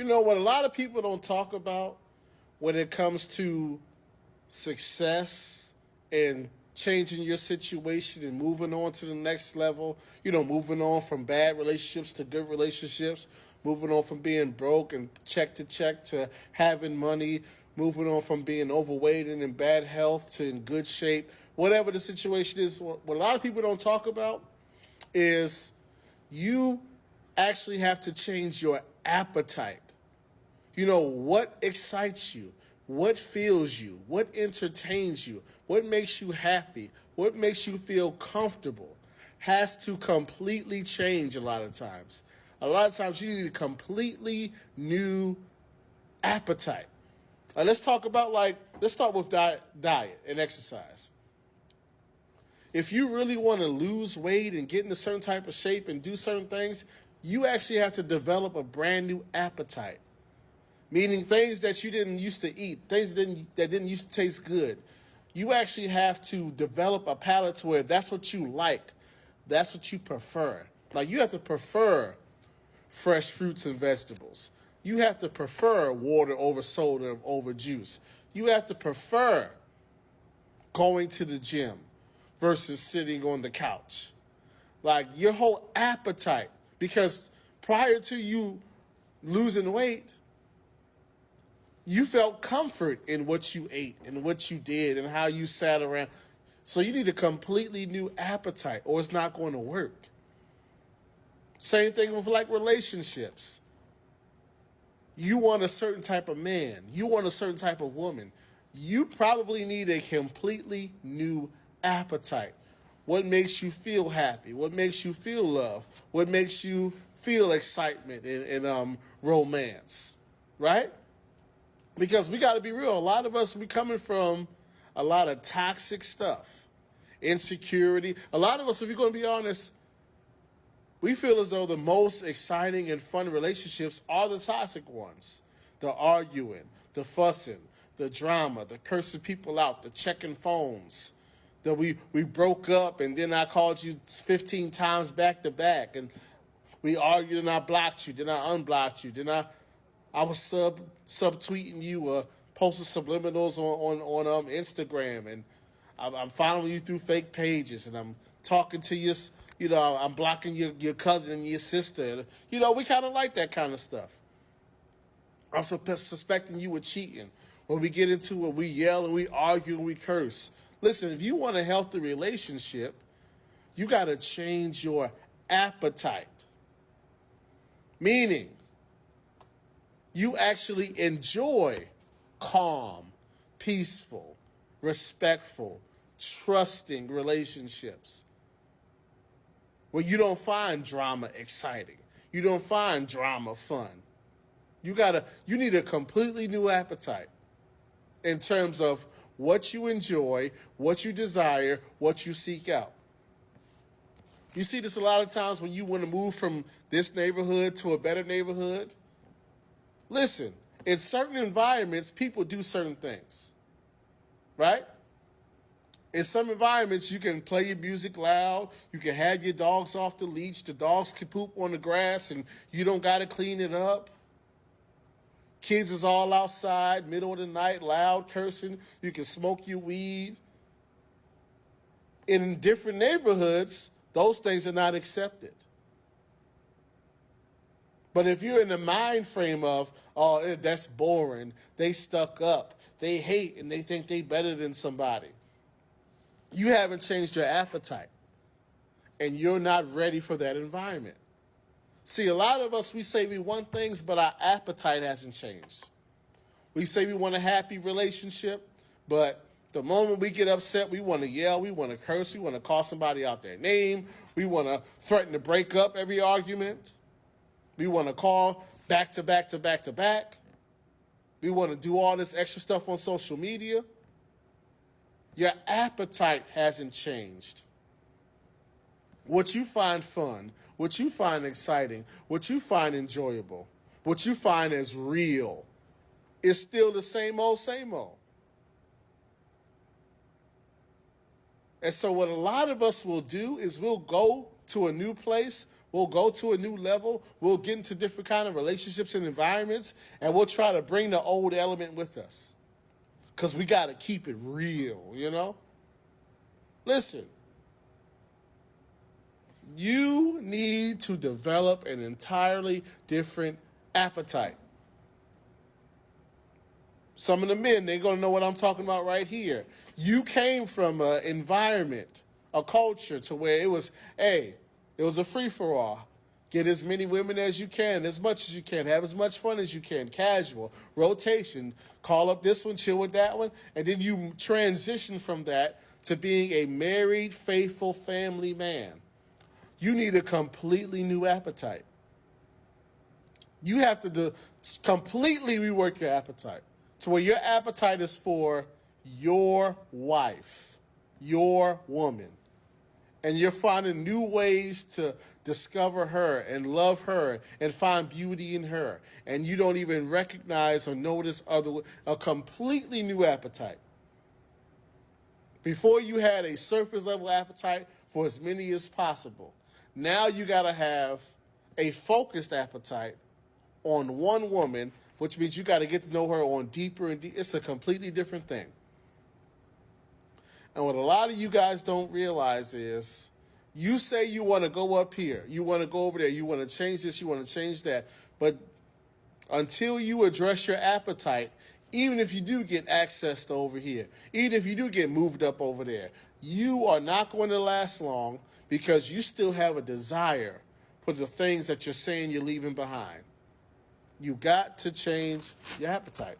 You know what a lot of people don't talk about when it comes to success and changing your situation and moving on to the next level, moving on from bad relationships to good relationships, moving on from being broke and check to check to having money, moving on from being overweight and in bad health to in good shape, whatever the situation is. What a lot of people don't talk about is you actually have to change your appetite. What excites you? What fills you? What entertains you? What makes you happy? What makes you feel comfortable has to completely change a lot of times. A lot of times you need a completely new appetite. Let's start with diet and exercise. If you really want to lose weight and get in a certain type of shape and do certain things, you actually have to develop a brand new appetite. Meaning things that you didn't used to eat, things that didn't used to taste good. You actually have to develop a palate to where that's what you like. That's what you prefer. Like you have to prefer fresh fruits and vegetables. You have to prefer water over soda over juice. You have to prefer going to the gym versus sitting on the couch. Like your whole appetite. Because prior to you losing weight, you felt comfort in what you ate and what you did and how you sat around. So you need a completely new appetite or it's not going to work. Same thing with relationships. You want a certain type of man. You want a certain type of woman. You probably need a completely new appetite. What makes you feel happy? What makes you feel love? What makes you feel excitement and romance? Right? Because we got to be real. A lot of us, we coming from a lot of toxic stuff, insecurity. A lot of us, if you're going to be honest, we feel as though the most exciting and fun relationships are the toxic ones. The arguing, the fussing, the drama, the cursing people out, the checking phones. That we broke up and then I called you 15 times back to back. And we argued and I blocked you. Then I unblocked you. Then I was subtweeting you or posting subliminals on Instagram, and I'm following you through fake pages, and I'm talking to you. I'm blocking your cousin and your sister. We kind of like that kind of stuff. I'm suspecting you were cheating. When we get into it, we yell and we argue and we curse. Listen, if you want a healthy relationship, you got to change your appetite. Meaning, you actually enjoy calm, peaceful, respectful, trusting relationships where you don't find drama exciting. You don't find drama fun. You need a completely new appetite in terms of what you enjoy, what you desire, what you seek out. You see this a lot of times when you want to move from this neighborhood to a better neighborhood. Listen, in certain environments, people do certain things, right? In some environments, you can play your music loud. You can have your dogs off the leash. The dogs can poop on the grass and you don't got to clean it up. Kids is all outside, middle of the night, loud cursing. You can smoke your weed. In different neighborhoods, those things are not accepted. But if you're in the mind frame of, oh, that's boring, they stuck up, they hate and they think they better than somebody, you haven't changed your appetite and you're not ready for that environment. See, a lot of us, we say we want things, but our appetite hasn't changed. We say we want a happy relationship, but the moment we get upset, we want to yell, we want to curse, we want to call somebody out their name, we want to threaten to break up every argument. We want to call back to back to back to back. We want to do all this extra stuff on social media. Your appetite hasn't changed. What you find fun, what you find exciting, what you find enjoyable, what you find as real is still the same old, same old. And so what a lot of us will do is we'll go to a new place, We'll go to a new level. We'll get into different kind of relationships and environments, and we'll try to bring the old element with us. Because we got to keep it real, you know? Listen, you need to develop an entirely different appetite. Some of the men, they're going to know what I'm talking about right here. You came from an environment, a culture to where it was, hey, it was a free-for-all. Get as many women as you can, as much as you can. Have as much fun as you can. Casual, rotation. Call up this one, chill with that one. And then you transition from that to being a married, faithful family man. You need a completely new appetite. You have to completely rework your appetite to where your appetite is for your wife, your woman. And you're finding new ways to discover her and love her and find beauty in her. And you don't even recognize or notice a completely new appetite. Before you had a surface level appetite for as many as possible. Now you got to have a focused appetite on one woman, which means you got to get to know her on deeper and deeper. It's a completely different thing. And what a lot of you guys don't realize is you say you want to go up here, you want to go over there, you want to change this, you want to change that. But until you address your appetite, even if you do get access to over here, even if you do get moved up over there, you are not going to last long because you still have a desire for the things that you're saying you're leaving behind. You got to change your appetite.